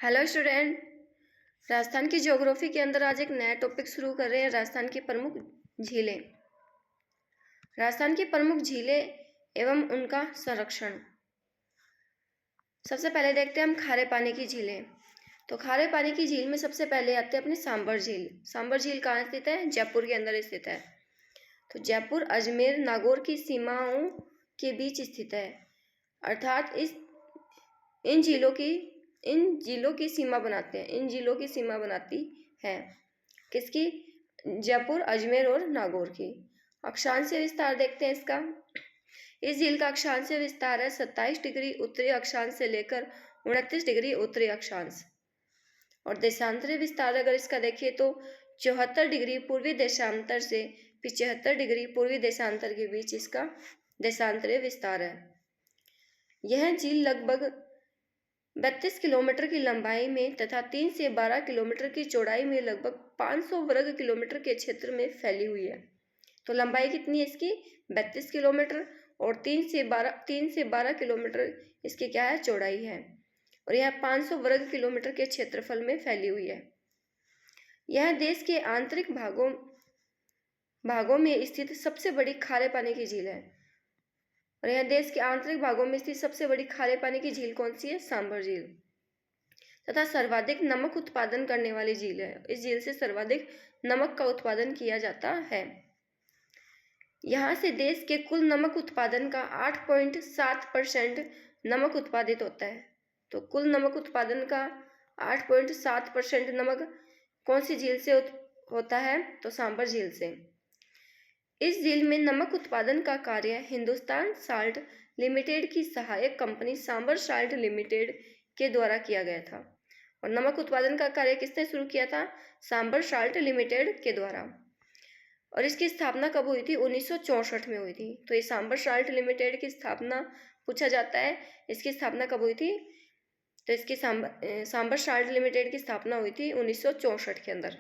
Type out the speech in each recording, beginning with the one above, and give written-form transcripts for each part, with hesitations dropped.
Hello student. Rajasthan की geography के अंदर आज एक नया टॉपिक शुरू कर रहे हैं, राजस्थान की प्रमुख झीलें। राजस्थान की प्रमुख झीलें एवं उनका संरक्षण। सबसे पहले देखते हैं हम खारे पानी की झीलें। तो खारे पानी की झील में सबसे पहले आते हैं अपनी सांबर झील। सांबर झील कहाँ स्थित है? जयपुर के अंदर स्थित है। तो जयपुर अजमेर नागौर की सीमाओं के बीच स्थित है, अर्थात इन झीलों की सीमा बनाते हैं। इन झीलों की सीमा बनाती है किसकी? जयपुर, अजमेर और नागौर की। अक्षांशीय विस्तार देखते हैं इसका। इस झील का अक्षांशीय विस्तार है 27 डिग्री उत्तरी अक्षांश से लेकर 29 डिग्री उत्तरी अक्षांश। और देशांतरीय विस्तार अगर इसका देखिए तो 74 डिग्री पूर्वी देशांतर से 75 डिग्री पूर्वी देशांतर के बीच इसका देशांतरीय विस्तार है। यह झील लगभग 32 किलोमीटर की लंबाई में तथा 3 से 12 किलोमीटर की चौड़ाई में लगभग 500 वर्ग किलोमीटर के क्षेत्र में फैली हुई है। तो लंबाई कितनी है इसकी? 32 किलोमीटर और 3 से 12 किलोमीटर इसकी क्या है? चौड़ाई है। और यह 500 वर्ग किलोमीटर के क्षेत्रफल में फैली हुई है। यह देश के आंतरिक भागों में स्थित सबसे बड़ी खारे पानी की झील है। और यह देश के आंतरिक भागों में स्थित सबसे बड़ी खारे पानी की झील कौन सी है? सांभर झील। तथा सर्वाधिक नमक उत्पादन करने वाली झील है। इस झील से सर्वाधिक नमक का उत्पादन किया जाता है। यहाँ से देश के कुल नमक उत्पादन का 8.7% नमक उत्पादित होता है। तो कुल नमक उत्पादन का 8.7% नमक कौन सी झील से होता है? तो सांभर झील से। इस झील में नमक उत्पादन का कार्य हिंदुस्तान साल्ट लिमिटेड की सहायक कंपनी सांभर साल्ट लिमिटेड के द्वारा किया गया था। और नमक उत्पादन का कार्य किसने शुरू किया था? सांभर साल्ट लिमिटेड के द्वारा। और इसकी स्थापना कब हुई थी? 1964 में हुई थी। तो ये सांभर साल्ट लिमिटेड की स्थापना पूछा जाता है, इसकी स्थापना कब हुई थी? तो इसकी सांभर साल्ट लिमिटेड की स्थापना हुई थी 1964 के अंदर।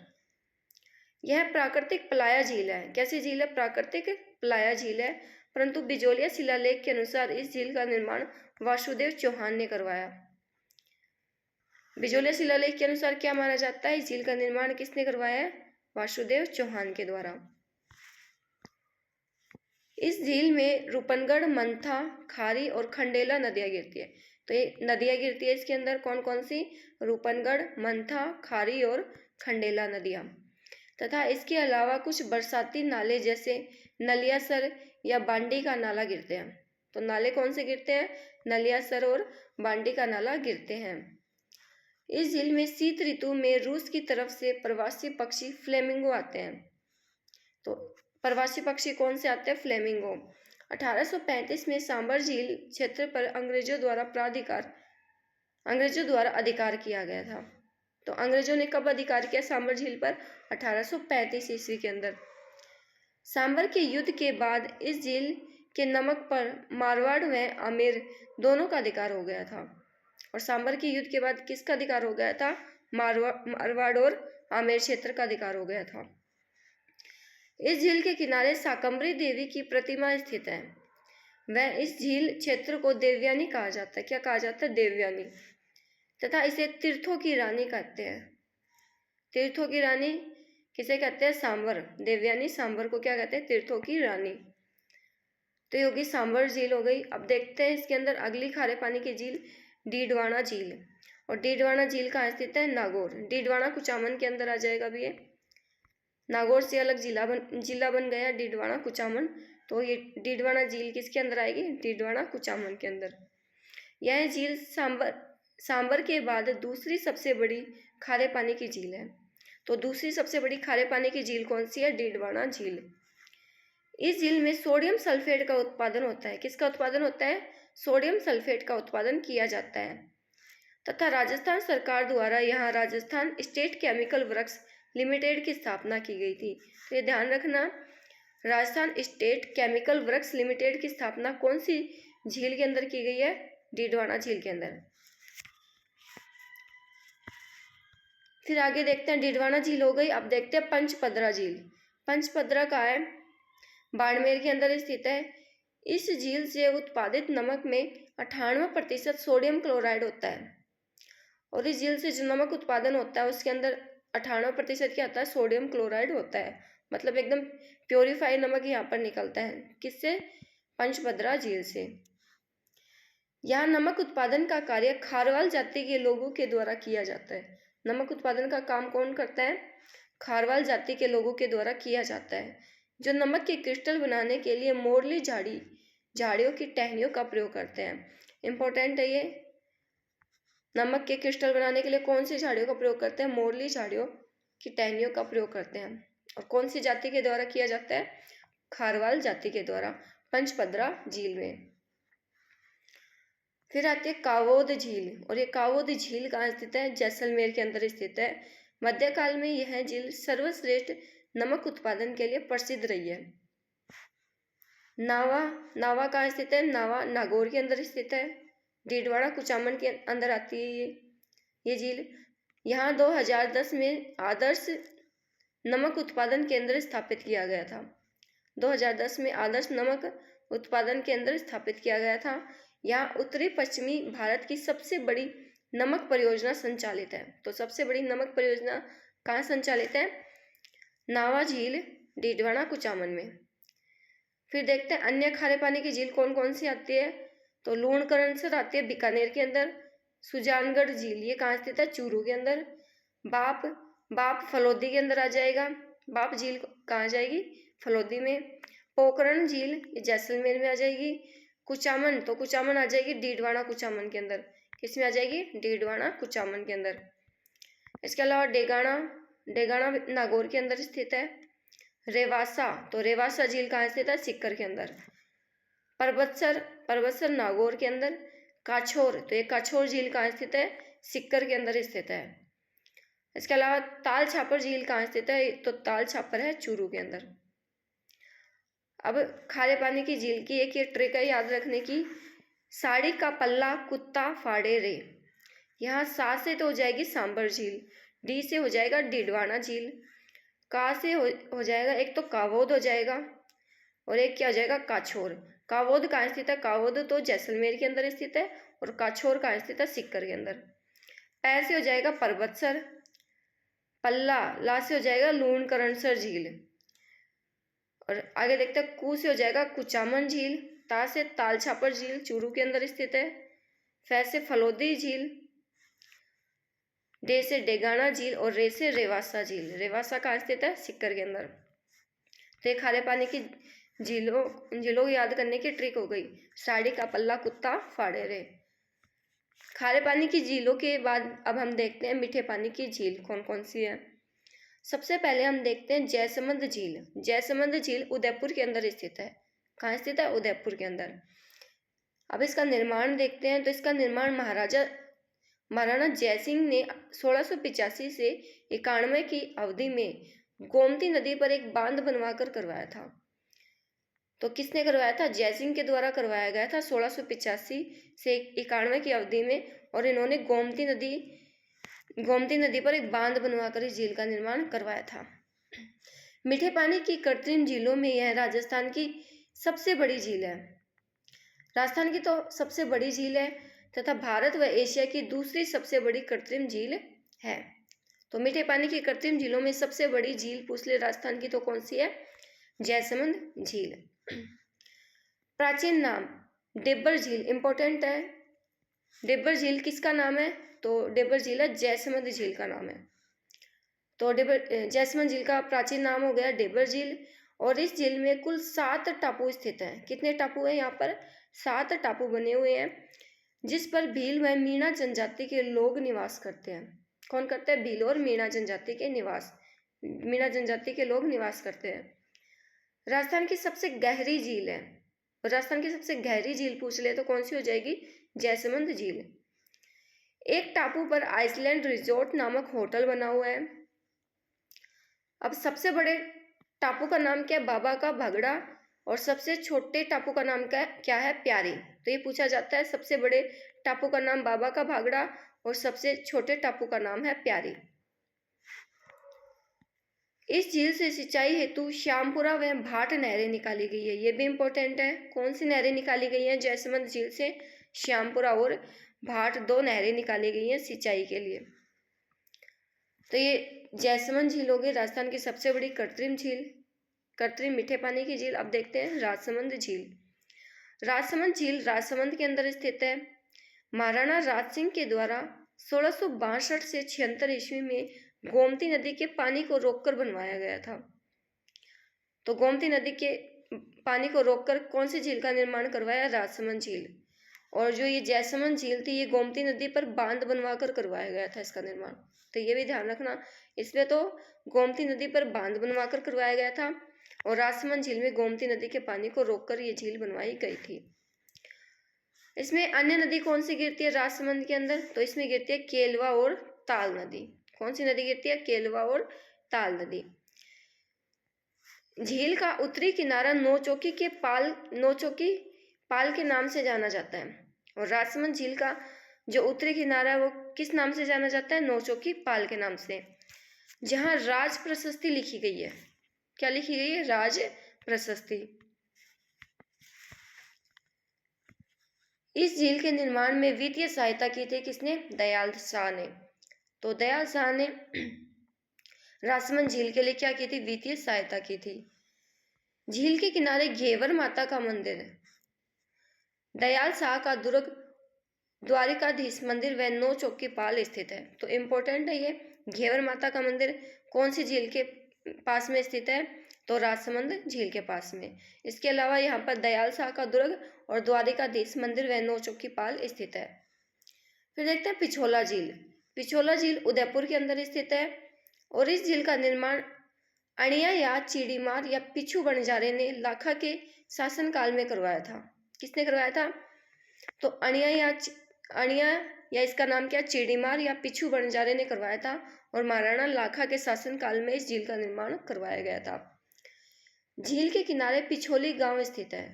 यह प्राकृतिक प्लाया झील है। कैसी झील है? प्राकृतिक प्लाया झील है। परंतु बिजोलिया शिलालेख के अनुसार इस झील का निर्माण वासुदेव चौहान ने करवाया। बिजोलिया शिलालेख के अनुसार क्या माना जाता है? इस झील का निर्माण किसने करवाया है? वासुदेव चौहान के द्वारा। इस झील में रूपनगढ़, मंथा, खारी और खंडेला नदियां गिरती है। तो ये नदियां गिरती है इसके अंदर कौन कौन सी? रूपनगढ़, मंथा, खारी और खंडेला नदियां। तथा इसके अलावा कुछ बरसाती नाले जैसे नलियासर या बांडी का नाला गिरते हैं। तो नाले कौन से गिरते हैं? नलियासर और बांडी का नाला गिरते हैं। इस झील में शीत ऋतु में रूस की तरफ से प्रवासी पक्षी फ्लेमिंगो आते हैं। तो प्रवासी पक्षी कौन से आते हैं? फ्लेमिंगो। 1835 में सांभर झील क्षेत्र पर अंग्रेजों द्वारा अधिकार किया गया था। तो अंग्रेजों ने कब अधिकार किया सांभर झील पर? 1835 ईस्वी के अंदर। सांभर के युद्ध के बाद इस झील के नमक पर मारवाड़ व आमेर दोनों का अधिकार हो गया था। और सांभर के युद्ध के बाद किसका अधिकार हो गया था? मारवाड़ और आमेर क्षेत्र का अधिकार हो गया था। इस झील के किनारे शाकंभरी देवी की प्रतिमा स्थित है। वह इस झील क्षेत्र को देवयानी कहा जाता है। क्या कहा जाता है? देवयानी। तथा इसे तीर्थों की रानी कहते हैं। तीर्थों की रानी किसे कहते हैं? सांभर। देवयानी सांभर को क्या कहते हैं? तीर्थों की रानी। तो ये होगी सांभर झील हो गई। अब देखते हैं इसके अंदर अगली खारे पानी की झील डीडवाना झील। और डीडवाना झील कहाँ स्थित है? नागौर। डीडवाना कुचामन के अंदर आ जाएगा भी ये। नागौर से अलग जिला बन गया डीडवाना कुचामन। तो ये डीडवाना झील किसके अंदर आएगी? डीडवाना कुचामन के अंदर। यह झील सांभर के बाद दूसरी सबसे बड़ी खारे पानी की झील है। तो दूसरी सबसे बड़ी खारे पानी की झील कौन सी है? डीडवाना झील। इस झील में सोडियम सल्फेट का उत्पादन होता है। किसका उत्पादन होता है? सोडियम सल्फेट का उत्पादन किया जाता है। तथा राजस्थान सरकार द्वारा यहाँ Rajasthan state chemical works limited की स्थापना की गई थी। तो ये ध्यान रखना, Rajasthan state chemical works limited की स्थापना कौन सी झील के अंदर की गई है? डीडवाना झील के अंदर। फिर आगे देखते हैं, डीडवाना झील हो गई। अब देखते हैं पंचपदरा झील। पंचपदरा कहाँ है? बाड़मेर के अंदर स्थित है। इस झील से उत्पादित नमक में 98% सोडियम क्लोराइड होता है। और इस झील से जो नमक उत्पादन होता है उसके अंदर 98% क्या होता है, सोडियम क्लोराइड होता है। मतलब एकदम प्योरीफाई नमक यहाँ पर निकलता है। किससे? पंचभद्रा झील से। यहाँ नमक उत्पादन का कार्य खारवाल जाति के लोगों के द्वारा किया जाता है। नमक उत्पादन का काम कौन करता है? खारवाल जाति के लोगों के द्वारा किया जाता है, जो नमक के क्रिस्टल बनाने के लिए मोरली झाड़ियों की टहनियों का प्रयोग करते हैं। इंपॉर्टेंट है ये। नमक के क्रिस्टल बनाने के लिए कौन सी झाड़ियों का प्रयोग करते हैं? मोरली झाड़ियों की टहनियों का प्रयोग करते हैं। और कौन सी जाति के द्वारा किया जाता है? खारवाल जाति के द्वारा, पंचभद्रा झील में। फिर आती है कावोद झील, और ये कावोद झील कहाँ स्थित है? जैसलमेर के अंदर स्थित है। मध्यकाल में यह झील सर्वश्रेष्ठ नमक उत्पादन के लिए प्रसिद्ध रही है। नावा कहाँ स्थित है? नावा नागौर के अंदर स्थित है। डीडवाड़ा कुचामन के अंदर आती है ये झील। यहाँ 2010 में आदर्श नमक उत्पादन केंद्र स्थापित किया गया था। 2010 में आदर्श नमक उत्पादन केंद्र स्थापित किया गया था। यहाँ उत्तरी पश्चिमी भारत की सबसे बड़ी नमक परियोजना संचालित है। तो सबसे बड़ी नमक परियोजना कहाँ संचालित है? नावा झील, डीडवाड़ा कुचामन में। फिर देखते हैं अन्य खारे पानी की झील कौन कौन सी आती है। तो लूणकरणसर आती है बीकानेर के अंदर। सुजानगढ़ झील, ये कहाँ स्थित है? चूरू के अंदर। बाप फलोदी के अंदर आ जाएगा। बाप झील कहाँ जाएगी? फलोदी में। पोखरण झील ये जैसलमेर में आ जाएगी। कुचामन, तो कुचामन आ जाएगी डीडवाड़ा कुचामन के अंदर। किस में आ जाएगी? डीडवाड़ा कुचामन के अंदर। इसके अलावा डेगाना नागौर के अंदर स्थित है। रेवासा, तो रेवासा झील कहाँ स्थित है? सिक्कर के अंदर। परबतसर नागौर के अंदर। काछोर, तो ये काछोर झील कहाँ स्थित है? सिक्कर के अंदर स्थित है। इसके अलावा ताल छापर झील कहाँ स्थित है? तो ताल छापर है चूरू के अंदर। अब खारे पानी की झील की एक ये ट्रिक है याद रखने की। साड़ी का पल्ला कुत्ता फाड़े रे। यहाँ सा से तो हो जाएगी सांबर झील, डी से हो जाएगा डीडवाड़ा झील, का से हो जाएगा एक तो कावोद हो जाएगा, और एक क्या हो जाएगा? काछोर। कावोद कहाँ स्थित है? कावोद तो जैसलमेर के अंदर स्थित है। और काछोर कहाँ स्थित है? सिक्कर के अंदर। पै से हो जाएगा परबतसर। पल्ला, ला से हो जाएगा लूणकरणसर झील। और आगे देखते हैं कू से हो जाएगा कुचामन झील। ता से ताल छापर झील चूरू के अंदर स्थित है। फै से फलोदी झील। डे से डेगाना झील। और रे से रेवासा झील। रेवासा कहाँ स्थित है? सिक्कर के अंदर। तो ये खारे पानी की झीलों को याद करने की ट्रिक हो गई। साड़ी का पल्ला कुत्ता फाड़े रे। खारे पानी की झीलों के बाद अब हम देखते हैं मीठे पानी की झील कौन कौन सी है। सबसे पहले हम देखते हैं जयसमंद झील। जयसमंद झील उदयपुर के अंदर स्थित है। कहाँ स्थित है? उदयपुर के अंदर। अब इसका निर्माण देखते हैं। तो इसका निर्माण महाराणा जयसिंह ने 1685 से 91 की अवधि में गोमती नदी पर एक बांध बनवाकर करवाया था। तो किसने करवाया था? जयसिंह के द्वारा करवाया गया था 1685 से 91 की अवधि में। और इन्होंने गोमती नदी पर एक बांध बनवाकर इस झील का निर्माण करवाया था। मीठे पानी की कृत्रिम झीलों में यह राजस्थान की सबसे बड़ी झील है। राजस्थान की तो सबसे बड़ी झील है तथा भारत व एशिया की दूसरी सबसे बड़ी कृत्रिम झील है। तो मीठे पानी की कृत्रिम झीलों में सबसे बड़ी झील पूछ ले राजस्थान की तो कौन सी है? जयसमंद झील। प्राचीन नाम डेब्बर झील, इंपॉर्टेंट है। डेब्बर झील किसका नाम है? तो डेब्बर झील है जयसमंद झील का नाम है। तो जयसमंद झील का प्राचीन नाम हो गया डेब्बर झील। और इस झील में कुल 7 टापू स्थित हैं। कितने टापू हैं यहाँ पर? 7 टापू बने हुए हैं, जिस पर भील व मीणा जनजाति के लोग निवास करते हैं। कौन करते हैं? भील और मीणा जनजाति के लोग निवास करते हैं। राजस्थान की सबसे गहरी झील है। राजस्थान की सबसे गहरी झील पूछ ले तो कौन सी हो जाएगी? जयसमंद झील। एक टापू पर आइसलैंड रिजॉर्ट नामक होटल बना हुआ है। अब सबसे बड़े टापू का नाम क्या है? बाबा का भगड़ा। और सबसे छोटे टापू का नाम क्या है? प्यारी। तो ये पूछा जाता है सबसे बड़े टापू का नाम बाबा का भागड़ा और सबसे छोटे टापू का नाम है प्यारी। इस झील से सिंचाई हेतु श्यामपुरा व भाट नहरें निकाली गई है। ये भी इंपॉर्टेंट है। कौन सी नहरें निकाली गई हैं जयसमंद झील से? श्यामपुरा और भाट 2 नहरें निकाली गई हैं सिंचाई के लिए। तो ये जैसमंद झील हो गई राजस्थान की सबसे बड़ी कृत्रिम झील, कृत्रिम मीठे पानी की झील। अब देखते हैं राजसमंद झील। राजसमंद झील राजसमंद के अंदर स्थित है। महाराणा राज सिंह के द्वारा 1662 से 76 ईस्वी में गोमती नदी के पानी को रोककर बनवाया गया था। तो गोमती नदी के पानी को रोककर कौन सी झील का निर्माण करवाया? राजसमंद झील। और जो ये जैसमंद झील थी ये गोमती नदी पर बांध बनवाकर करवाया गया था इसका निर्माण। तो ये भी ध्यान रखना, इसमें तो गोमती नदी पर बांध बनवाकर करवाया गया था और राजसमंद झील में गोमती नदी के पानी को रोककर ये झील बनवाई गई थी। इसमें अन्य नदी कौन सी गिरती है राजसमंद के अंदर? तो इसमें गिरती है केलवा और ताल नदी। कौन सी नदी गिरती है? केलवा और ताल नदी। झील का उत्तरी किनारा नौचौकी पाल के नाम से जाना जाता है और राजसमंद झील का जो उत्तरी किनारा है वो किस नाम से जाना जाता है? नौचौकी पाल के नाम से, जहां राज प्रशस्ति लिखी गई है। क्या लिखी गई है? राज प्रशस्ति। इस झील के निर्माण में वित्तीय सहायता की थी किसने? दयाल शाह ने। तो दयाल शाह ने राजसमंद झील के लिए क्या की थी? वित्तीय सहायता की थी। झील के किनारे घेवर माता का मंदिर है। दयाल शाह का दुर्ग द्वारिकाधीश मंदिर व नौचौकी पाल स्थित है। तो इम्पोर्टेंट है ये। घेवर माता का मंदिर कौन सी झील के पास में स्थित है? तो राजसमंद झील के पास में। इसके अलावा यहाँ पर दयाल शाह का दुर्ग और द्वारिकाधीश मंदिर व नौचौकी पाल स्थित है। फिर देखते हैं पिछोला झील। पिछोला झील उदयपुर के अंदर स्थित है और इस झील का निर्माण अणिया या चीड़ीमार या पिछू बंजारे ने लाखा के शासनकाल में करवाया था। किसने करवाया था? तो अणिया या इसका नाम क्या? चीड़ीमार या पिछू बंजारे ने करवाया था और महाराणा लाखा के शासनकाल में इस झील का निर्माण करवाया गया था। झील के किनारे पिछोली गांव स्थित है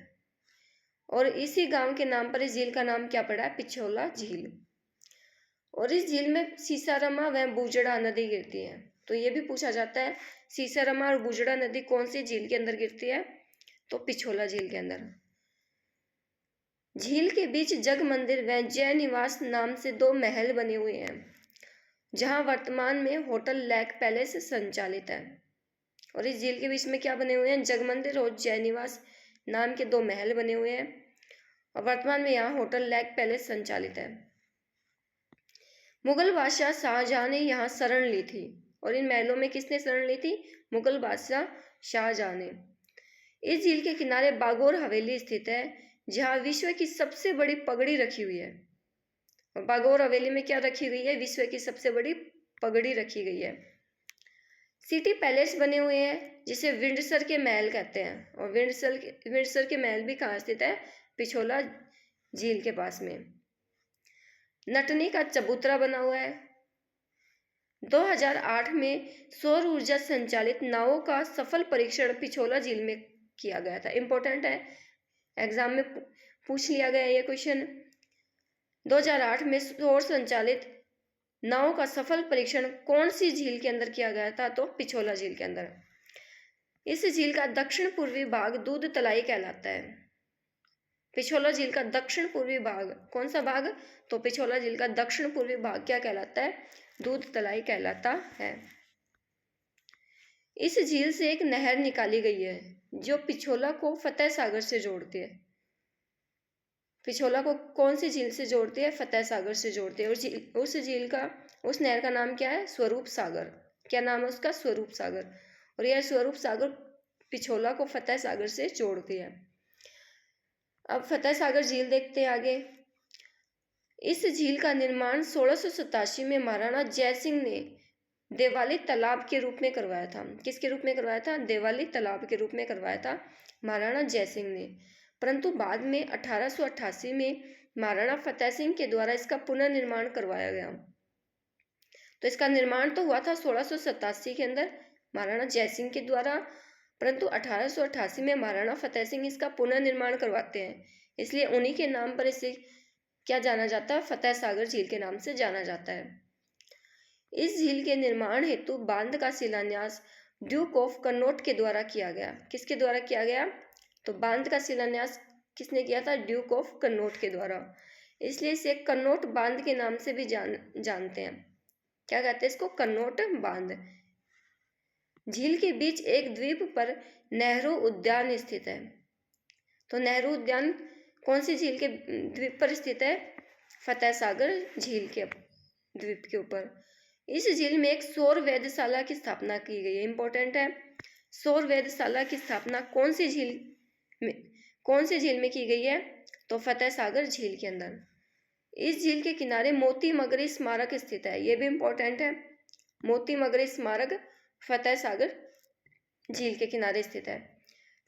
और इसी गांव के नाम पर इस झील का नाम क्या पड़ा है? पिछोला झील। और इस झील में सीसारमा व बूजड़ा नदी गिरती है। तो ये भी पूछा जाता है सीसारमा और बूजड़ा नदी कौन सी झील के अंदर गिरती है? तो पिछोला झील के अंदर। झील के बीच जग मंदिर व जय निवास नाम से 2 महल बने हुए हैं, जहां वर्तमान में होटल लेक पैलेस संचालित है। और इस झील के बीच में क्या बने हुए हैं? जग मंदिर और जय निवास नाम के 2 महल बने हुए हैं और वर्तमान में यहाँ होटल लेक पैलेस संचालित है। मुगल बादशाह शाहजहां ने यहाँ शरण ली थी और इन महलों में किसने शरण ली थी? मुगल बादशाह शाहजहां ने। इस झील के किनारे बागोर हवेली स्थित है, जहाँ विश्व की सबसे बड़ी पगड़ी रखी हुई है। और बागोर हवेली में क्या रखी हुई है? विश्व की सबसे बड़ी पगड़ी रखी गई है। सिटी पैलेस बने हुए हैं जिसे विंडसर के महल कहते हैं और विंडसर के महल भी कहाँ स्थित है? पिछोला झील के पास में। नटनी का चबूतरा बना हुआ है। 2008 में सौर ऊर्जा संचालित नावों का सफल परीक्षण पिछोला झील में किया गया था। इंपॉर्टेंट है, एग्जाम में पूछ लिया गया ये क्वेश्चन। 2008 में सौर संचालित नावों का सफल परीक्षण कौन सी झील के अंदर किया गया था? तो पिछोला झील के अंदर। इस झील का दक्षिण पूर्वी भाग दूध तलाई कहलाता है। पिछोला झील का दक्षिण पूर्वी भाग कौन सा भाग? तो पिछोला झील का दक्षिण पूर्वी भाग क्या कहलाता है? दूध तलाई कहलाता है। इस झील से एक नहर निकाली गई है जो पिछोला को फतेह सागर से जोड़ती है। पिछोला को कौन सी झील से जोड़ती है? फतेह सागर से जोड़ती है। और उस नहर का नाम क्या है? स्वरूप सागर। क्या नाम है उसका? स्वरूप सागर। और यह स्वरूप सागर पिछोला को फतेह सागर से जोड़ती है। अब फतेह सागर झील देखते हैं आगे। इस झील का निर्माण 1687 में महाराणा जयसिंह ने देवाली तालाब के रूप में करवाया था। किसके रूप में करवाया था? देवाली तालाब के रूप में करवाया था महाराणा जयसिंह ने। परंतु बाद में 1888 में महाराणा फतेह सिंह के द्वारा इसका पुनर्निर्माण करवाया गया। तो इसका निर्माण तो हुआ था 1687 के अंदर महाराणा जयसिंह के द्वारा, परंतु 1888 में महाराणा फतेह सिंह इसका पुनर्निर्माण करवाते हैं, इसलिए उन्हीं के नाम पर इसे क्या जाना जाता है? फतेह सागर झील के नाम से जाना जाता है। इस झील के निर्माण हेतु बांध का शिलान्यास ड्यूक ऑफ कनॉट के द्वारा किया गया। किसके द्वारा किया गया? तो बांध का शिलान्यास किसने किया था? ड्यूक ऑफ कनॉट के द्वारा। इसलिए इसे कन्नौट बांध के नाम से भी जानते हैं। क्या कहते हैं इसको? कन्नौट बांध। झील के बीच एक द्वीप पर नेहरू उद्यान स्थित है। तो नेहरू उद्यान कौन सी झील के द्वीप पर स्थित है? फतेह सागर झील के द्वीप के ऊपर। इस झील में एक सौर वेधशाला की स्थापना की गई है। इंपॉर्टेंट है। सौर वेधशाला की स्थापना कौन सी झील में की गई है? तो फतेह सागर झील के अंदर। इस झील के किनारे मोती मगरी स्मारक स्थित है। ये भी इंपॉर्टेंट है। मोती मगरी स्मारक फतेह सागर झील के किनारे स्थित है।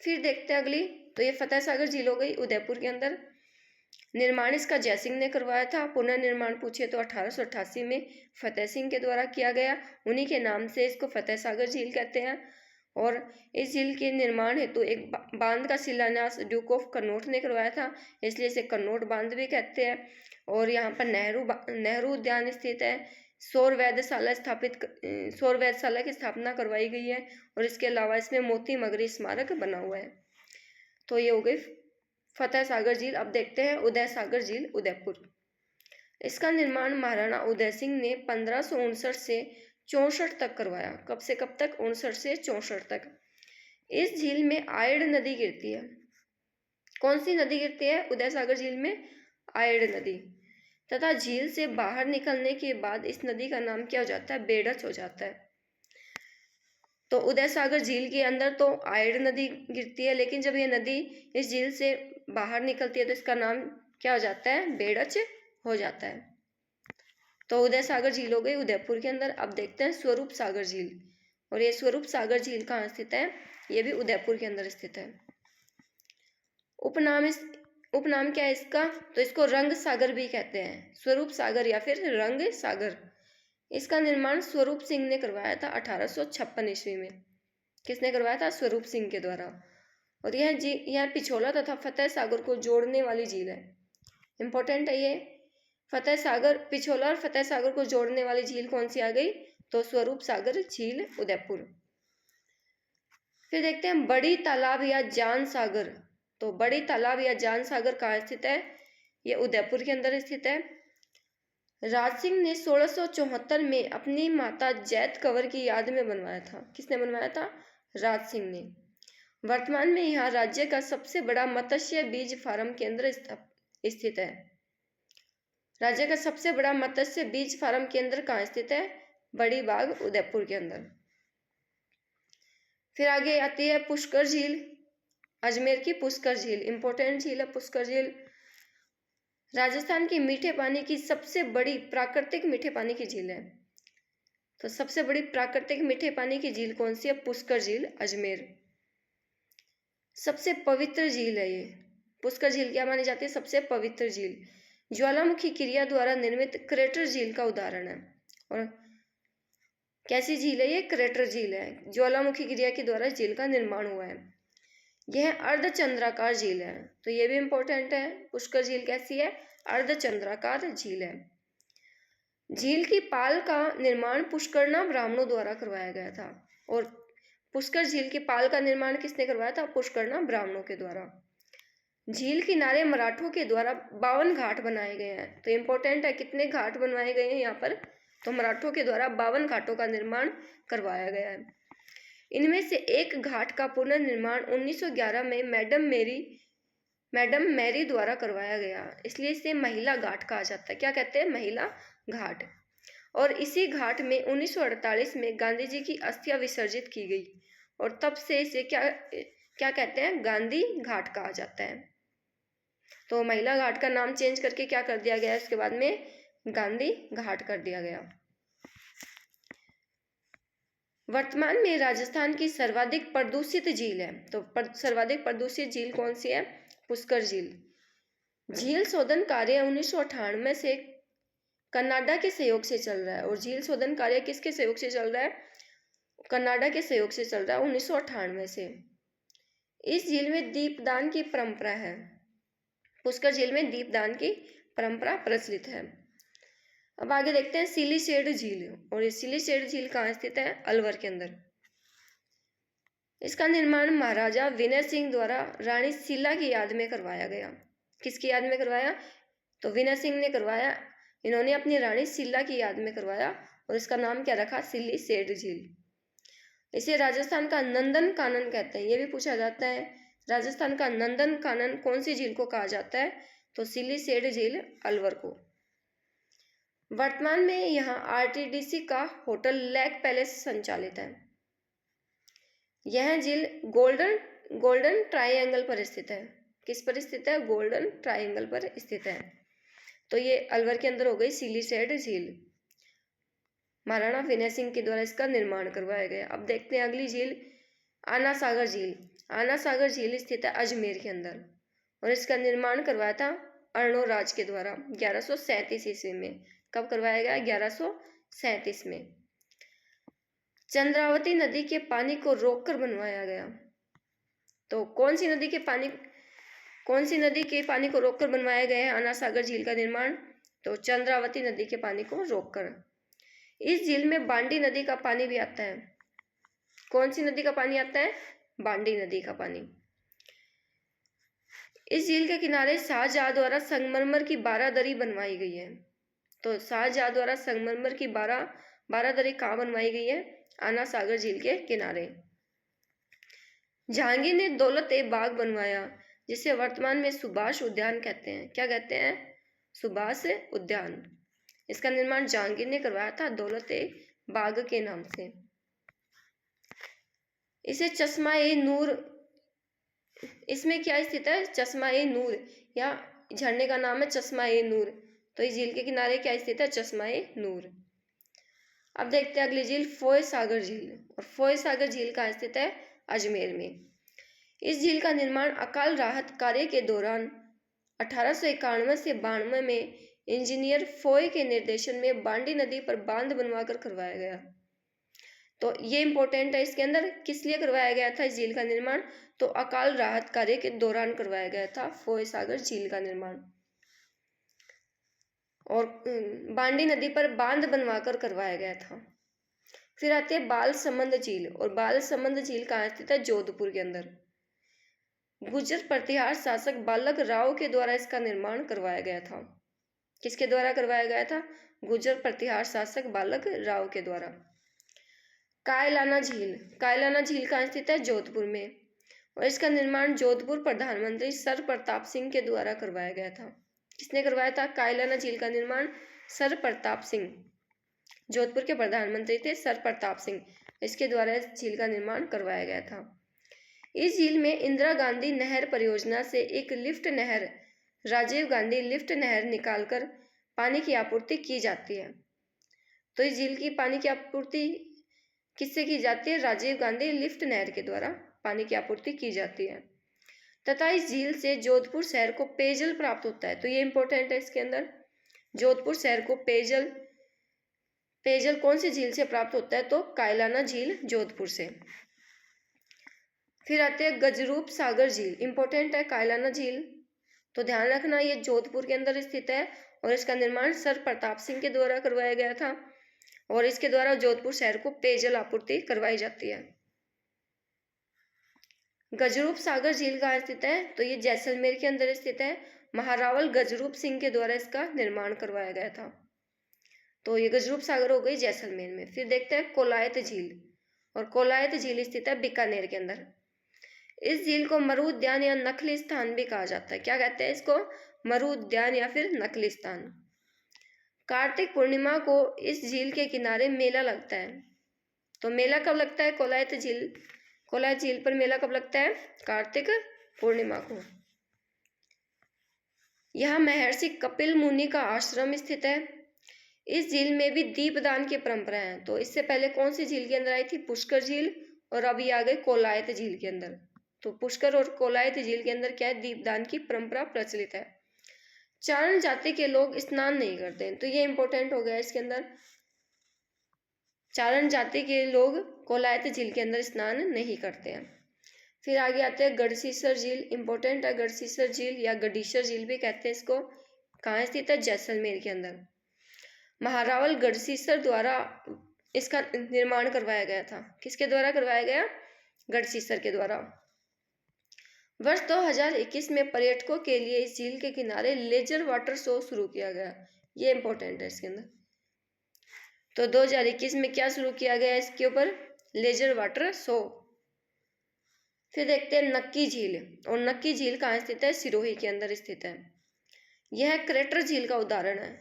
फिर देखते हैं अगली। तो ये फतेह सागर झील हो गई उदयपुर के अंदर। निर्माण इसका जयसिंह ने करवाया था। पुनर्निर्माण पूछे तो 1888 में फतेह सिंह के द्वारा किया गया। उन्हीं के नाम से इसको फतेह सागर झील कहते हैं। और इस झील के निर्माण हेतु एक बांध का शिलान्यास ड्यूक ऑफ कन्नौट ने करवाया था, इसलिए इसे कन्नौट बांध भी कहते हैं। और यहाँ पर नेहरू उद्यान स्थित है। सौर वेधशाला की स्थापना करवाई गई है। और इसके अलावा इसमें मोती मगरी स्मारक बना हुआ है। तो ये हो गई फतेह सागर झील। अब देखते हैं उदय सागर झील उदयपुर। इसका निर्माण महाराणा उदय सिंह ने 1559 से 64 तक करवाया। कब से कब तक? 59 से 64 तक। इस झील में आयड़ नदी गिरती है। कौन सी नदी गिरती है उदय सागर झील में? आयड़ नदी। तथा झील से बाहर निकलने के बाद इस नदी का नाम क्या हो जाता है? बेड़च हो जाता है। तो उदय सागर झील के अंदर तो आयड़ नदी गिरती है, लेकिन जब ये नदी इस झील से बाहर निकलती है तो इसका नाम क्या हो जाता है? बेड़च हो जाता है। तो उदय सागर झील हो गई उदयपुर के अंदर। अब देखते हैं स्वरूप सागर झील। और ये स्वरूप सागर झील कहाँ स्थित है? ये भी उदयपुर के अंदर स्थित है। उपनाम क्या है इसका? तो इसको रंग सागर भी कहते हैं। स्वरूप सागर या फिर रंग सागर। इसका निर्माण स्वरूप सिंह ने करवाया था 1856 ईस्वी में। किसने करवाया था? स्वरूप सिंह के द्वारा। और यह पिछोला तथा फतेह सागर को जोड़ने वाली झील है। इंपॉर्टेंट है ये। फतेह सागर, पिछोला और फतेह सागर को जोड़ने वाली झील कौन सी आ गई? तो स्वरूप सागर झील उदयपुर। फिर देखते हैं बड़ी तालाब या जान सागर। तो बड़ी तालाब या जान सागर कहाँ स्थित है? ये उदयपुर के अंदर स्थित है। राज सिंह ने 1674 में अपनी माता जैत कंवर की याद में बनवाया था। किसने बनवाया था? राज सिंह ने। वर्तमान में यहाँ राज्य का सबसे बड़ा मत्स्य बीज फार्म केंद्र स्थित है। राज्य का सबसे बड़ा मत्स्य बीज फार्म केंद्र कहाँ स्थित है? बड़ी बाग उदयपुर के अंदर। फिर आगे आती है पुष्कर झील। अजमेर की पुष्कर झील इंपॉर्टेंट झील है। पुष्कर झील राजस्थान की मीठे पानी की सबसे बड़ी प्राकृतिक मीठे पानी की झील है। तो सबसे बड़ी प्राकृतिक मीठे पानी की झील कौन सी है? पुष्कर झील अजमेर। सबसे पवित्र झील है ये। पुष्कर झील क्या मानी जाती है? सबसे पवित्र झील। ज्वालामुखी क्रिया द्वारा निर्मित क्रेटर झील का उदाहरण है। और कैसी झील है ये? क्रेटर झील है। ज्वालामुखी क्रिया के द्वारा झील का निर्माण हुआ है। यह अर्धचंद्राकार झील है। तो ये भी इंपॉर्टेंट है। पुष्कर झील कैसी है? अर्धचंद्राकार झील है। झील की पाल का निर्माण पुष्करना ब्राह्मणों द्वारा करवाया गया था। और पुष्कर झील की पाल का निर्माण किसने करवाया था? पुष्करना ब्राह्मणों के द्वारा। झील किनारे मराठों के द्वारा 52 घाट बनाए गए हैं। तो इंपॉर्टेंट है, कितने घाट बनवाए गए हैं यहाँ पर? तो मराठों के द्वारा 52 घाटों का निर्माण करवाया गया है। इनमें से एक घाट का पुनर्निर्माण 1911 में मैडम मैरी द्वारा करवाया गया, इसलिए इसे महिला घाट कहा जाता है। क्या कहते हैं? महिला घाट। और इसी घाट में 1948 में गांधी जी की अस्थियां विसर्जित की गई और तब से इसे क्या कहते हैं? गांधी घाट कहा जाता है। तो महिला घाट का नाम चेंज करके क्या कर दिया गया? इसके बाद में गांधी घाट कर दिया गया। वर्तमान में राजस्थान की सर्वाधिक प्रदूषित झील है। तो सर्वाधिक प्रदूषित झील कौन सी है? पुष्कर झील। झील शोधन कार्य 1998 से कनाडा के सहयोग से चल रहा है। और झील शोधन कार्य किसके सहयोग से चल रहा है? कनाडा के सहयोग से चल रहा है 1998 से। इस झील में दीपदान की परंपरा है। पुष्कर झील में दीपदान की परंपरा प्रचलित है। अब आगे देखते हैं सिलीसेड झील। और ये सिलीसेड झील कहाँ स्थित है? अलवर के अंदर। इसका निर्माण महाराजा विनय सिंह द्वारा रानी शीला की याद में करवाया गया। किसकी याद में करवाया? तो विनय सिंह ने करवाया, इन्होंने अपनी रानी सिल्ला की याद में करवाया और इसका नाम क्या रखा, सिल्ली सेठ झील। इसे राजस्थान का नंदन कानन कहते हैं, ये भी पूछा जाता है। राजस्थान का नंदन कानन कौन सी झील को कहा जाता है, तो सिल्ली सेठ झील अलवर को। वर्तमान में यहाँ आरटीडीसी का होटल लेक पैलेस संचालित है। यह झील गोल्डन ट्राइंगल पर स्थित है। किस पर स्थित है, गोल्डन ट्राइंगल पर स्थित है। तो ये अलवर के अंदर हो गई सिल्ली सेठ झील। महाराणा विनय सिंह के द्वारा इसका निर्माण करवाया गया। अब देखते हैं अगली झील, आना सागर झील। आना सागर झील स्थित है अजमेर के अंदर और इसका निर्माण करवाया था अर्णोराज के द्वारा 1137 ईस्वी में। कब करवाया गया, 1137 में। चंद्रावती नदी के पानी को रोककर बनवाया गया। तो कौन सी नदी के पानी को रोककर बनवाया गया है आना सागर झील का निर्माण, तो चंद्रावती नदी के पानी को रोककर। इस झील में बांडी नदी का पानी भी आता है। कौन सी नदी का पानी आता है, बांडी नदी का पानी। इस झील के किनारे शाहजहां द्वारा संगमरमर की 12 दरी बनवाई गई है। तो शाहजहां द्वारा संगमरमर की 12 दरी कहाँ बनवाई गई है, आना सागर झील के किनारे। जहांगीर ने दौलत ए बाग बनवाया, जिसे वर्तमान में सुभाष उद्यान कहते हैं। क्या कहते हैं, सुभाष उद्यान। इसका निर्माण जहांगीर ने करवाया था दौलत ए बाग के नाम से। इसे चश्मा ए नूर, इसमें क्या स्थित है, चश्मा ए नूर, या झरने का नाम है चश्मा ए नूर। तो इस झील के किनारे क्या स्थित है, चश्मा ए नूर। अब देखते हैं अगली झील, फोय सागर झील। और फोय सागर झील कहाँ स्थित है, अजमेर में। इस झील का निर्माण अकाल राहत कार्य के दौरान 1891 से 92 में इंजीनियर फोय के निर्देशन में बांडी नदी पर बांध बनवाकर करवाया गया। तो ये इंपॉर्टेंट है, इसके अंदर किस लिए करवाया गया था इस झील का निर्माण, तो अकाल राहत कार्य के दौरान करवाया गया था फोय सागर झील का निर्माण और बांडी नदी पर बांध बनवाकर करवाया गया था। फिर आती है बाल समंद झील। और बाल समंद झील कहाँ स्थित है, जोधपुर के अंदर। गुर्जर प्रतिहार शासक बालक राव के द्वारा इसका निर्माण करवाया गया था। किसके द्वारा करवाया गया था, गुर्जर प्रतिहार शासक बालक राव के द्वारा। कायलाना झील। कायलाना झील कहाँ स्थित है, जोधपुर में और इसका निर्माण जोधपुर प्रधानमंत्री सर प्रताप सिंह के द्वारा करवाया गया था। किसने करवाया था, कायलाना झील का निर्माण सर प्रताप सिंह, जोधपुर के प्रधानमंत्री थे सर प्रताप सिंह, इसके द्वारा इस झील का निर्माण करवाया गया था। इस झील में इंदिरा गांधी नहर परियोजना से एक लिफ्ट नहर, राजीव गांधी लिफ्ट नहर निकालकर पानी की आपूर्ति की जाती है। तो इस झील की पानी की आपूर्ति किससे की जाती है, राजीव गांधी लिफ्ट नहर के द्वारा पानी की आपूर्ति की जाती है। तथा इस झील से जोधपुर शहर को पेयजल प्राप्त होता है। तो ये इंपॉर्टेंट है, इसके अंदर जोधपुर शहर को पेयजल कौन सी झील से प्राप्त होता है, तो कायलाना झील जोधपुर से। फिर आते हैं गजरूप सागर झील। इंपॉर्टेंट है कायलाना झील, तो ध्यान रखना ये जोधपुर के अंदर स्थित है और इसका निर्माण सर प्रताप सिंह के द्वारा करवाया गया था और इसके द्वारा जोधपुर शहर को पेयजल आपूर्ति करवाई जाती है। गजरूप सागर झील कहाँ स्थित है, तो ये जैसलमेर के अंदर स्थित है। महारावल गजरूप सिंह के द्वारा इसका निर्माण करवाया गया था। तो ये गजरूप सागर हो गई जैसलमेर में। फिर देखते हैं कोलायत झील। और कोलायत झील स्थित है बीकानेर के अंदर। इस झील को मरु उद्यान या नकली स्थान भी कहा जाता है। क्या कहते हैं इसको, मरु उद्यान या फिर नकली स्थान। कार्तिक पूर्णिमा को इस झील के किनारे मेला लगता है। तो मेला कब लगता है, कोलायत झील पर मेला कब लगता है, कार्तिक पूर्णिमा को। यहाँ महर्षि कपिल मुनि का आश्रम स्थित है। इस झील में भी दीपदान की परंपरा है। तो इससे पहले कौन सी झील के अंदर आई थी, पुष्कर झील, और अभी आ गई कोलायत झील के अंदर। तो पुष्कर और कोलायत झील के अंदर क्या है, दीपदान की परंपरा प्रचलित है। चारण जाति के लोग स्नान नहीं करते हैं। तो ये इंपॉर्टेंट हो गया इसके अंदर, चारण जाति के लोग कोलायत झील के अंदर स्नान नहीं करते हैं। फिर आगे आते हैं गढ़सीसर झील। इंपॉर्टेंट है गढ़सीसर झील या गढ़ीसर झील भी कहते हैं इसको। कहाँ स्थित है, जैसलमेर के अंदर। महारावल गढ़सीसर द्वारा इसका निर्माण करवाया गया था। किसके द्वारा करवाया गया, गढ़सीसर के द्वारा। वर्ष 2021 में पर्यटकों के लिए इस झील के किनारे लेजर वाटर शो शुरू किया गया। ये इंपॉर्टेंट है इसके अंदर। तो 2021 में क्या शुरू किया गया इसके ऊपर? Laser water show. फिर देखते हैं नक्की झील। और नक्की झील कहाँ स्थित है? सिरोही के अंदर स्थित है। यह क्रेटर झील का उदाहरण है।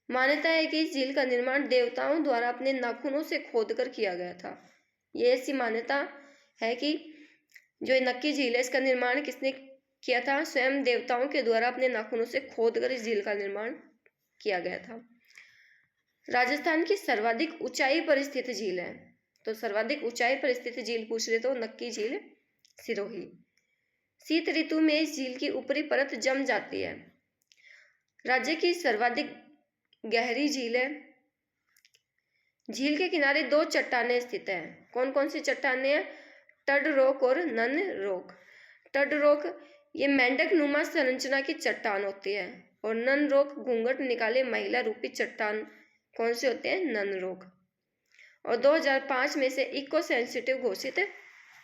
मान्यता है कि इस झील का निर्माण देवताओं द्वारा अपने नाखूनों से खोदकर किया गया था। ये ऐसी मान्यता है कि जो नक्की झील है इसका निर्माण किसने किया था? स्वयं देवताओं के द्वारा अपने नाखूनों से खोदकर इस झील का निर्माण किया गया था। राजस्थान की सर्वाधिक ऊंचाई पर स्थित झील है। तो सर्वाधिक ऊंचाई पर स्थित झील पूछ रहे तो नक्की झील, सिरोही। शीत ऋतु में इस झील की ऊपरी परत जम जाती है। राज्य की सर्वाधिक गहरी झील है। झील के किनारे दो चट्टानें स्थित हैं। कौन कौन सी चट्टानें हैं? टड रॉक और नन रॉक। टड रॉक ये मेंढक नुमा संरचना की चट्टान होती है और नन रॉक घूंघट निकाले महिला रूपी चट्टान कौन से होते हैं? Non rock. और 2005 में से इको सेंसिटिव घोषित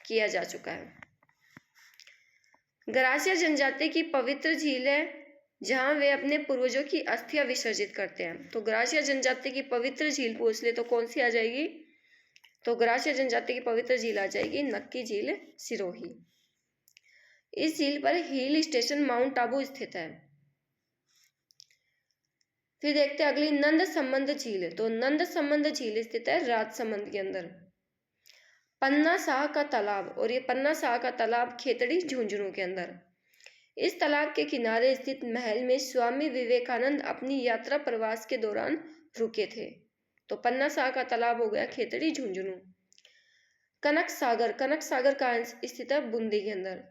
किया जा चुका है। गरासिया जनजाति की पवित्र झील है जहां वे अपने पूर्वजों की अस्थियां विसर्जित करते हैं। तो गरासिया जनजाति की पवित्र झील पूछ ले तो कौन सी आ जाएगी? तो गरासिया जनजाति की पवित्र झील आ जाएगी नक्की झील, सिरोही। इस झील पर हिल स्टेशन माउंट आबू स्थित है। फिर देखते हैं अगली नंद संबंध झील। तो नंद संबंध झील स्थित है राजसमंद के अंदर। पन्ना शाह का तालाब, और ये पन्ना शाह का तालाब खेतड़ी झुंझुनू के अंदर। इस तालाब के किनारे स्थित महल में स्वामी विवेकानंद अपनी यात्रा प्रवास के दौरान रुके थे। तो पन्ना शाह का तालाब हो गया खेतड़ी झुंझुनू। कनक सागर, कनक सागर कहाँ स्थित है? बूंदी के अंदर।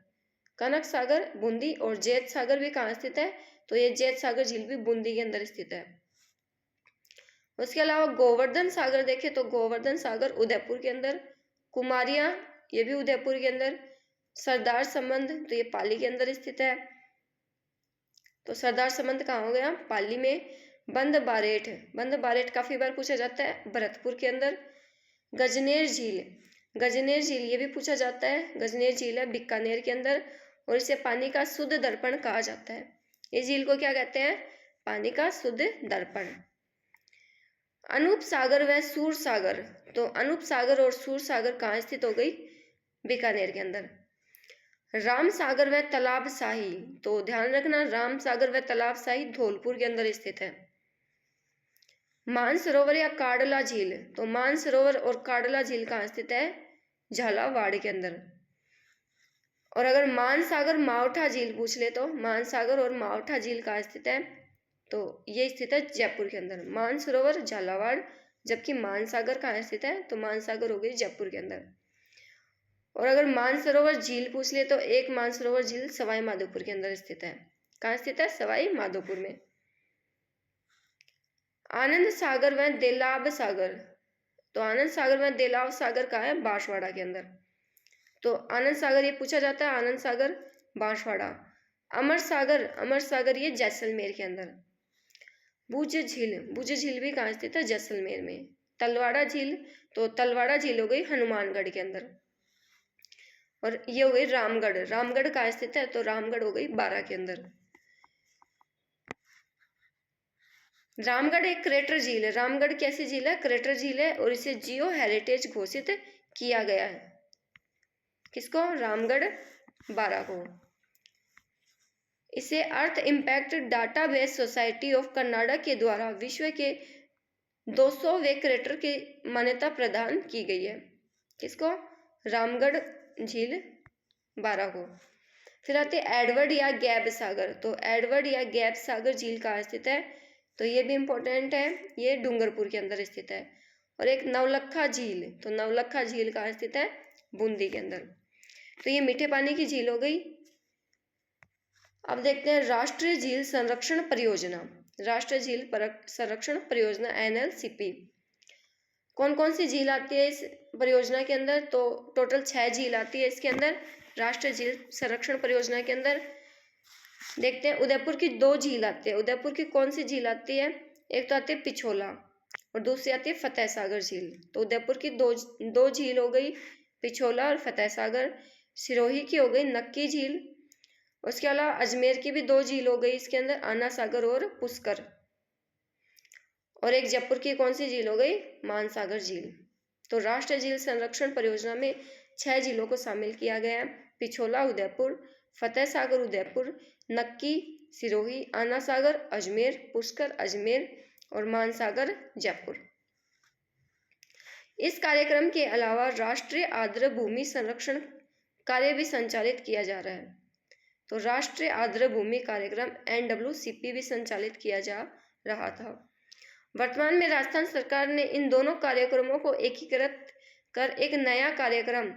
कनक सागर बूंदी, और जैत सागर भी कहाँ स्थित है? तो ये जैत सागर झील भी बूंदी के अंदर स्थित है। उसके अलावा गोवर्धन सागर देखें तो गोवर्धन सागर उदयपुर के अंदर। कुमारिया ये भी उदयपुर के अंदर। सरदार संबंध तो ये पाली के अंदर स्थित है। तो सरदार संबंध कहाँ हो गया? पाली में। बंद बारेठ, बंद बारेठ काफी बार पूछा जाता है, भरतपुर के अंदर। गजनेर झील, गजनेर झील ये भी पूछा जाता है। गजनेर झील है बीकानेर के अंदर और इसे पानी का शुद्ध दर्पण कहा जाता है। इस झील को क्या कहते हैं? पानी का शुद्ध दर्पण। अनूप सागर व सूर सागर, तो अनूप सागर और सूर सागर कहाँ स्थित हो गई? बीकानेर के अंदर। राम सागर व तालाब शाही, तो ध्यान रखना राम सागर व तालाब शाही धौलपुर के अंदर स्थित है। मानसरोवर या काडला झील, तो मानसरोवर और काडला झील कहाँ स्थित है? झालावाड़ के अंदर। और अगर मानसागर मावठा झील पूछ ले तो मानसागर और मावठा झील कहाँ स्थित है? तो ये स्थित है जयपुर के अंदर। मानसरोवर झालावाड़, जबकि मानसागर कहाँ स्थित है? तो मानसागर हो गई जयपुर के अंदर। और अगर मानसरोवर झील पूछ ले तो एक मानसरोवर झील सवाई माधोपुर के अंदर स्थित है। कहाँ स्थित है? सवाई माधोपुर में। आनंद सागर व देलाब सागर, तो आनंद सागर व देलाब सागर कहाँ है? बांसवाड़ा के अंदर। तो आनंद सागर ये पूछा जाता है, आनंद सागर बांसवाड़ा। अमर सागर, अमर सागर ये जैसलमेर के अंदर। भुज झील, भुज झील भी कहाँ स्थित है? जैसलमेर में। तलवाड़ा झील, तो तलवाड़ा झील हो गई हनुमानगढ़ के अंदर। और ये हो गई रामगढ़, रामगढ़ कहाँ स्थित है? तो रामगढ़ हो गई बारां के अंदर। रामगढ़ एक क्रेटर झील है। रामगढ़ कैसी झील है? क्रेटर झील है और इसे जियो हेरिटेज घोषित किया गया है। किसको? रामगढ़ बारां को। इसे earth impact database society of Canada के द्वारा विश्व के 200वें क्रेटर की मान्यता प्रदान की गई है। किसको? रामगढ़ झील बारां को। फिर आते एडवर्ड या गैब सागर, तो एडवर्ड या गैब सागर झील कहाँ स्थित है? तो ये भी इम्पोर्टेंट है, ये डूंगरपुर के अंदर स्थित है। और एक नवलखा झील, तो नवलखा झील कहाँ स्थित है? बूंदी के अंदर। तो ये मीठे पानी की झील हो गई। अब देखते हैं राष्ट्रीय झील संरक्षण परियोजना। राष्ट्रीय झील संरक्षण परियोजना NLCP। कौन कौन सी झील आती है इस परियोजना के अंदर? तो टोटल 6 झील आती है इसके अंदर, राष्ट्रीय झील संरक्षण परियोजना के अंदर। देखते हैं उदयपुर की 2 झील आती है। उदयपुर की कौन सी झील आती है? एक तो आती है पिछोला और दूसरी आती है फतेह सागर झील। तो उदयपुर की दो झील हो गई, पिछोला और फतेह सागर। सिरोही की हो गई नक्की झील, उसके अलावा अजमेर की भी 2 झील हो गई इसके अंदर, आना सागर और पुष्कर, और एक जयपुर की कौन सी झील हो गई, मानसागर झील। तो राष्ट्रीय झील संरक्षण परियोजना में 6 झीलों को शामिल किया गया है, पिछोला उदयपुर, फतेह सागर उदयपुर, नक्की, सिरोही, आना सागर, अजमेर, पुष्कर अजमेर और मानसागर जयपुर। इस कार्यक्रम के अलावा राष्ट्रीय आर्द्र भूमि संरक्षण कार्य भी संचालित किया जा रहा है। तो राष्ट्रीय आर्द्र भूमि कार्यक्रम NWCP भी संचालित किया जा रहा था। वर्तमान में राजस्थान सरकार ने इन दोनों कार्यक्रमों को एकीकृत कर एक नया कार्यक्रम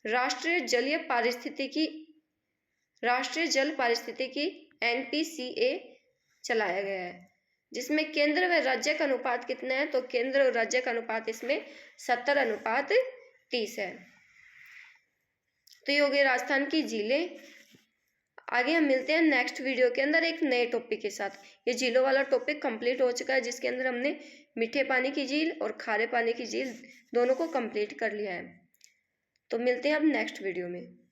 राष्ट्रीय जल पारिस्थितिकी NPCA चलाया गया है, जिसमें केंद्र व राज्य का अनुपात कितना है, तो केंद्र और राज्य का अनुपात इसमें 70:30 है। तो ये हो गई राजस्थान की झीलें। आगे हम मिलते हैं नेक्स्ट वीडियो के अंदर एक नए टॉपिक के साथ। ये झीलों वाला टॉपिक कंप्लीट हो चुका है, जिसके अंदर हमने मीठे पानी की झील और खारे पानी की झील दोनों को कंप्लीट कर लिया है। तो मिलते हैं अब नेक्स्ट वीडियो में।